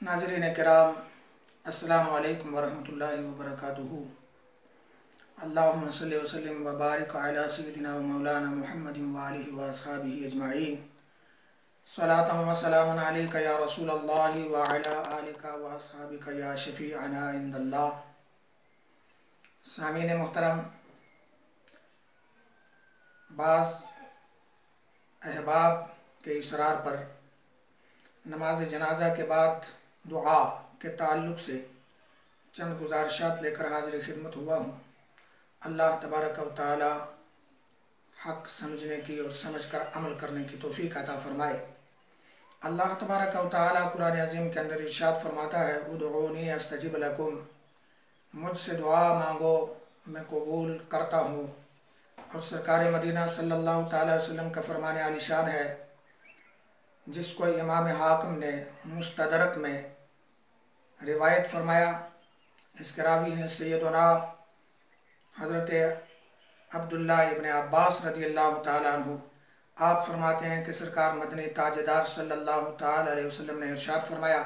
नाज़रीन किराम, अस्सलामु अलैकुम वरहमतुल्लाहि वबरकातुहू। अल्लाहुम्मा सल्लि व सल्लिम व बारिक अला सय्यिदिना व मौलाना मुहम्मदिन व आलिहि व अस्हाबिहि अजमाइन। सलातन व सलामुन अलैका या रसूलल्लाहि व अला आलिका व अस्हाबिका या शफीअना इंदल्लाह। सामीन मुहतरम, बाज़ अहबाब के इसरार पर नमाज जनाजा के बाद दुआ के ताल्लुक़ से चंद गुजारिशात लेकर हाज़िर खिदमत हुआ हूँ। अल्लाह तबारक व तआला हक़ समझने की और समझकर अमल करने की तौफ़ीक़ अता फ़रमाए। अल्लाह तबारक व तआला कुरान अज़ीम के अंदर इरशाद फरमाता है, उदऊनी अस्तजिब लकुम, मुझसे दुआ मांगो मैं कबूल करता हूँ। और सरकार मदीना सल्लल्लाहु तआला अलैहि वसल्लम का फरमान आलिशान है, जिसको इमाम हाकिम ने मुस्तदरक में रिवायत फरमाया। इसके रावी हैं सैयदना हज़रत अब्दुल्ला इब्न अब्बास रज़ियल्लाहु ताला अन्हु। आप फरमाते हैं कि सरकार मदनी ताजदार सल्लल्लाहु ताला अलैहि वसल्लम ने इरशाद फरमाया,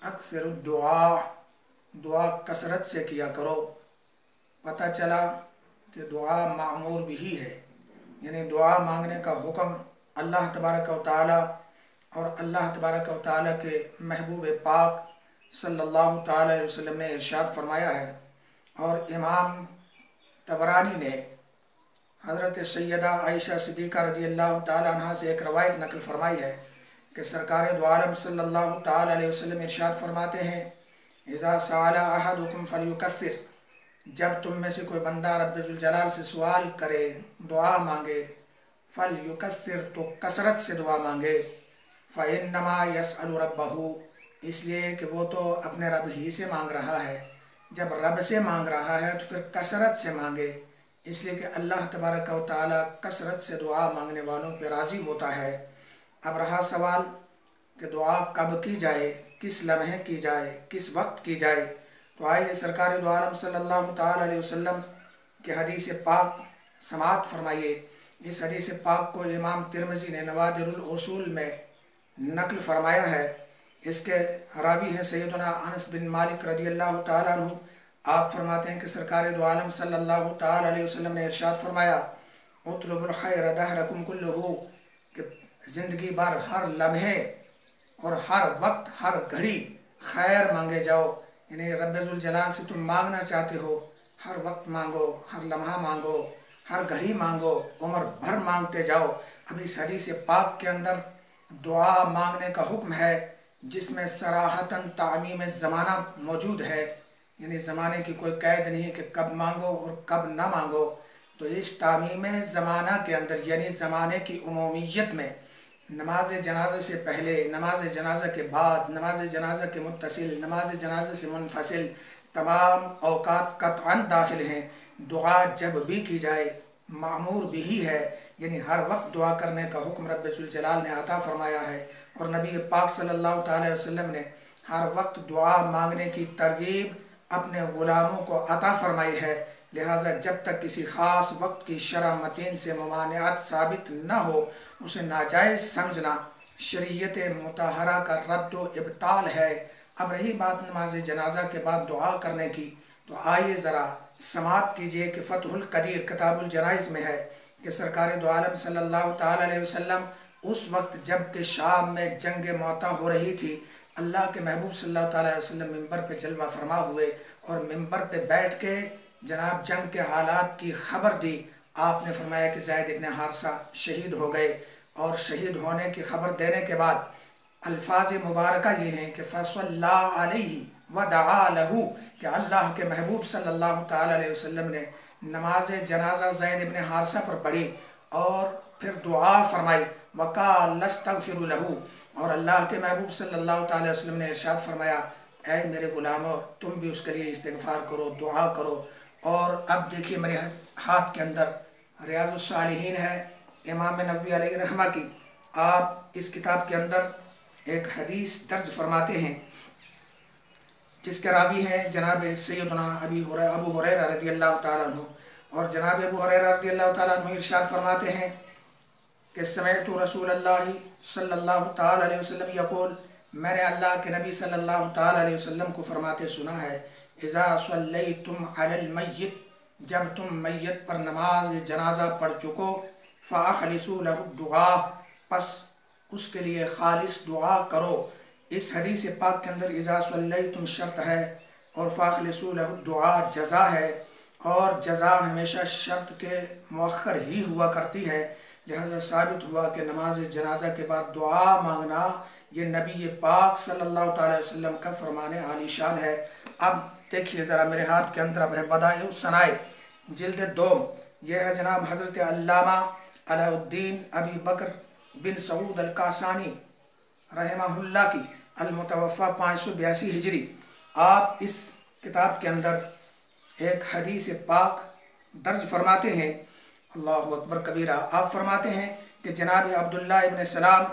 अक्सर दुआ, दुआ कसरत से किया करो। पता चला कि दुआ मामूर भी है, यानी दुआ मांगने का हुक्म अल्लाह तबारक व तआला और अल्लाह तबारक व तआला के महबूब पाक सल्लल्लाहु ताला अलैहि वसल्लम ने इरशाद फरमाया है। और इमाम तबरानी ने हज़रत सैयदा आयशा सिद्दीक़ा रज़ियल्लाहु ताला अन्हा से एक रवायत नकल फरमाई है कि सरकार दो आलम सल्लल्लाहु ताला अलैहि वसल्लम इरशाद फरमाते हैं, इज़ा सअला अहदुकुम फलयुकस्सिर, जब तुम में से कोई बंदा रब्बुल ज़ुल जलाल से सवाल करे, दुआ मांगे, फलयुकस्सिर, तो कसरत से दुआ मांगे। फ़इन्नमा यसअलु रब्बहू, इसलिए कि वो तो अपने रब ही से मांग रहा है। जब रब से मांग रहा है तो फिर कसरत से मांगे, इसलिए कि अल्लाह तबारक व तआला कसरत से दुआ मांगने वालों पर राज़ी होता है। अब रहा सवाल कि दुआ कब की जाए, किस लम्हे की जाए, किस वक्त की जाए। तो आइए सरकार दो आलम सल्लल्लाहु ताला अलैहि वसल्लम के हदीस पाक समाअत फरमाइए। इस हदीस पाक को इमाम तिरमिज़ी ने नवादिरुल उसूल में नकल फरमाया है। इसके रावी हैं सैयदना अनस बिन मालिक रज़ियल्लाहु ताला अन्हु। आप फरमाते हैं कि सरकार दो आलम सल्लल्लाहु ताला अलैहि वसल्लम ने इरशाद फरमाया, उतलुबुल खैर दहरकुम कुल्लुहु, कि ज़िंदगी भर हर लम्हे और हर वक्त हर घड़ी खैर मांगे जाओ। यानी रब्बुल ज़ुल जलाल से तुम मांगना चाहते हो, हर वक्त मांगो, हर लम्हा मांगो, हर घड़ी मांगो, उम्र भर मांगते जाओ। अब इस हदीस पाक के अंदर दुआ मांगने का हुक्म है, जिसमें सराहतन तामीम ज़माना मौजूद है, यानी ज़माने की कोई कैद नहीं कि कब मांगो और कब ना मांगो। तो इस तामीम ज़माना के अंदर, यानी ज़माने की उमूमियत में, नमाज जनाजा से पहले, नमाज जनाजा के बाद, नमाज जनाजा के मुत्तसिल, नमाज जनाजा से मुनफसिल तमाम औकात कतअन दाखिल हैं। दुआ जब भी की जाए मामूर भी है, यानी हर वक्त दुआ करने का हुक्म रब्बुल ज़ुल जलाल ने अता फरमाया है। और नबी पाक सल्लल्लाहु ताला अलैहि वसल्लम ने हर वक्त दुआ मांगने की तरगीब अपने ग़ुलामों को अता फरमाई है। लिहाजा जब तक किसी ख़ास वक्त की शरअ मतीन से मुमानिअत साबित न हो, उसे नाजायज़ समझना शरीयत मुतहरा का रद्द व इब्ताल है। अब रही बात नमाज जनाजा के बाद दुआ करने की, तो आइए ज़रा समाअत कीजिए कि फ़तहुल क़दीर किताबुल जनाइज़ में है कि सरकार दो आलम सल्लल्लाहु ताला अलैहि वसल्लम उस वक्त जब कि शाम में जंग मौता हो रही थी, अल्लाह के महबूब सल्लल्लाहु ताला अलैहि वसल्लम मिंबर पे जलवा फरमा हुए और मिंबर पे बैठ के जनाब जंग के हालात की खबर दी। आपने फरमाया कि ज़ैद इब्न हारिसा शहीद हो गए, और शहीद होने की खबर देने के बाद अल्फाज मुबारका ये हैं कि फसल्ला अलैहि व दआ लहू, कि अल्लाह के महबूब सल्लल्लाहु ताला अलैहि वसल्लम ने नमाज जनाजा ज़ैद इब्न हारिसा पर पढ़ी और फिर दुआ फरमाई, वक़ाल लस्तग़फिरु लहू, और अल्लाह के महबूब सल्लल्लाहु ताला अलैहि वसल्लम ने इरशाद फरमाया, ऐ मेरे गुलामों, तुम भी उसके लिए इस्तिग़फ़ार करो, दुआ करो। और अब देखिए मेरे हाथ के अंदर रियाज़ुस सालिहीन है इमाम नबवी अलैहि रहमा की। आप इस किताब के अंदर एक हदीस दर्ज फरमाते हैं, जिसके रावी हैं जनाब सैयदना अबू हुरैरा रज़ियल्लाहु ताला अन्हु। और जनाब अबू हुरैरा रज़ियल्लाहु ताला अन्हु इरशाद फरमाते हैं कि समिअतु रसूलल्लाहि सल्लल्लाहु ताला अलैहि वसल्लम यक़ूल, میں نے اللہ کے نبی صلی اللہ تعالیٰ علیہ وسلم کو فرماتے سنا ہے، اذا صلیتم علی المیت، جب تم میت پر نماز جنازہ پڑھ چکو، فاخلصوا له الدعاء، پس اس کے لیے خالص دعا کرو۔ اس حدیث پاک کے اندر اذا صلیتم شرط ہے اور فاخلصوا له الدعاء جزا ہے، اور جزا ہمیشہ شرط کے مؤخر ہی ہوا کرتی ہے، لہذا ثابت ہوا کہ نماز جنازہ کے بعد دعا مانگنا یہ نبی پاک صلی اللہ تعالی وسلم کا فرمان عالی شان ہے۔ اب دیکھیے ذرا میرے ہاتھ کے اندر اب ہے بدائع الصنائع جلد 2، یہ ہے جناب حضرت علامہ علاء الدین ابی بکر بن سعود القاسانی رحمہ اللہ کی، المتوفہ 582 ہجری۔ آپ اس کتاب کے اندر ایک حدیث پاک درج فرماتے ہیں، اللہ اکبر کبیرہ۔ آپ فرماتے ہیں کہ جناب عبداللہ ابن سلام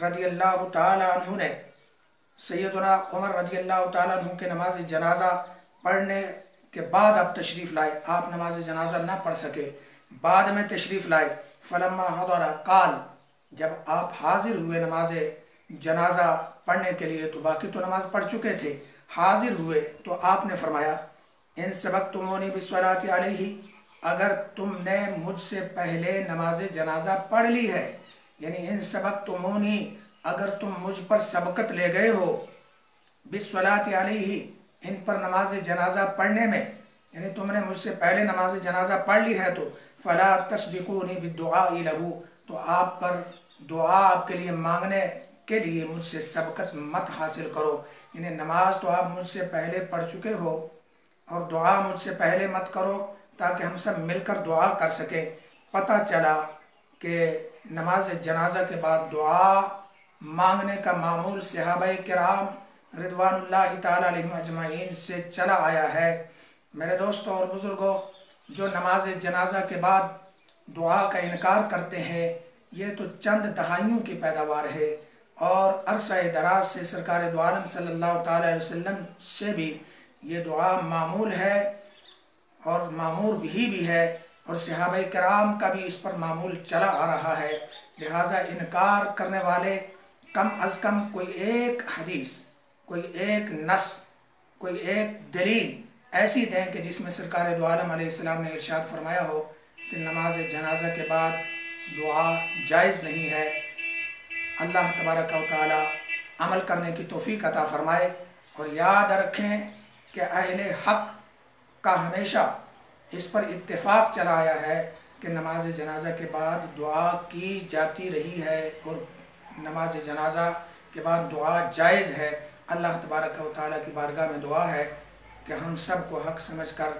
رضی اللہ تعالیٰ عنہ نے سیدنا عمر رضی اللہ تعالیٰ عنہ کے نماز جنازہ پڑھنے کے بعد آپ تشریف لائے، آپ نماز جنازہ نہ پڑھ سکے، بعد میں تشریف لائے۔ فلما حضر قال، جب آپ حاضر ہوئے نماز جنازہ پڑھنے کے لیے، تو باقی تو نماز پڑھ چکے تھے، حاضر ہوئے تو آپ نے فرمایا، ان سبقتمونی بالصلاۃ علیہ، اگر تم نے مجھ سے پہلے نماز جنازہ پڑھ لی ہے، یعنی ان سبقتمونی، اگر تم مجھ پر سبقت لے گئے ہو، بالصلاۃ علیہ، ان پر نماز جنازہ پڑھنے میں، یعنی تم نے مجھ سے پہلے نماز جنازہ پڑھ لی ہے، تو فلا تسبقونی بالدعاء لہ، تو آپ پر دعا آپ کے لیے مانگنے کے لیے مجھ سے سبقت مت حاصل کرو، یعنی نماز تو آپ مجھ سے پہلے پڑھ چکے ہو اور دعا مجھ سے پہلے مت کرو، تاکہ ہم سب مل کر دعا کر سکیں۔ پتہ چلا کہ نماز جنازہ کے بعد دعا مانگنے کا معمول صحابہ کرام رضوان اللہ تعالیٰ علیہم اجمعین سے چلا آیا ہے۔ میرے دوستوں اور بزرگوں، جو نماز جنازہ کے بعد دعا کا انکار کرتے ہیں، یہ تو چند دہائیوں کی پیداوار ہے، اور عرصہ دراز سے سرکار دو عالم صلی اللہ تعالیٰ علیہ وسلم سے بھی یہ دعا معمول ہے اور معمور بھی ہے، اور صحابہ کرام کا بھی اس پر معمول چلا آ رہا ہے۔ لہٰذا انکار کرنے والے کم از کم کوئی ایک حدیث، کوئی ایک نص، کوئی ایک دلیل ایسی دیں کہ جس میں سرکار دو عالم علیہ السلام نے ارشاد فرمایا ہو کہ نماز جنازہ کے بعد دعا جائز نہیں ہے۔ اللہ تبارک و تعالی عمل کرنے کی توفیق عطا فرمائے، اور یاد رکھیں کہ اہل حق کا ہمیشہ اس پر اتفاق چلا آیا ہے کہ نماز جنازہ کے بعد دعا کی جاتی رہی ہے، اور نماز جنازہ کے بعد دعا جائز ہے۔ اللہ تبارک و تعالیٰ کی بارگاہ میں دعا ہے کہ ہم سب کو حق سمجھ کر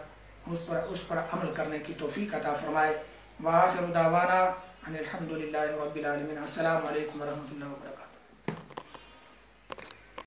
اس پر عمل کرنے کی توفیق عطا فرمائے۔ وآخر دعوانا ان الحمدللہ رب العالمین۔ السلام علیکم ورحمۃ اللہ وبرکاتہ۔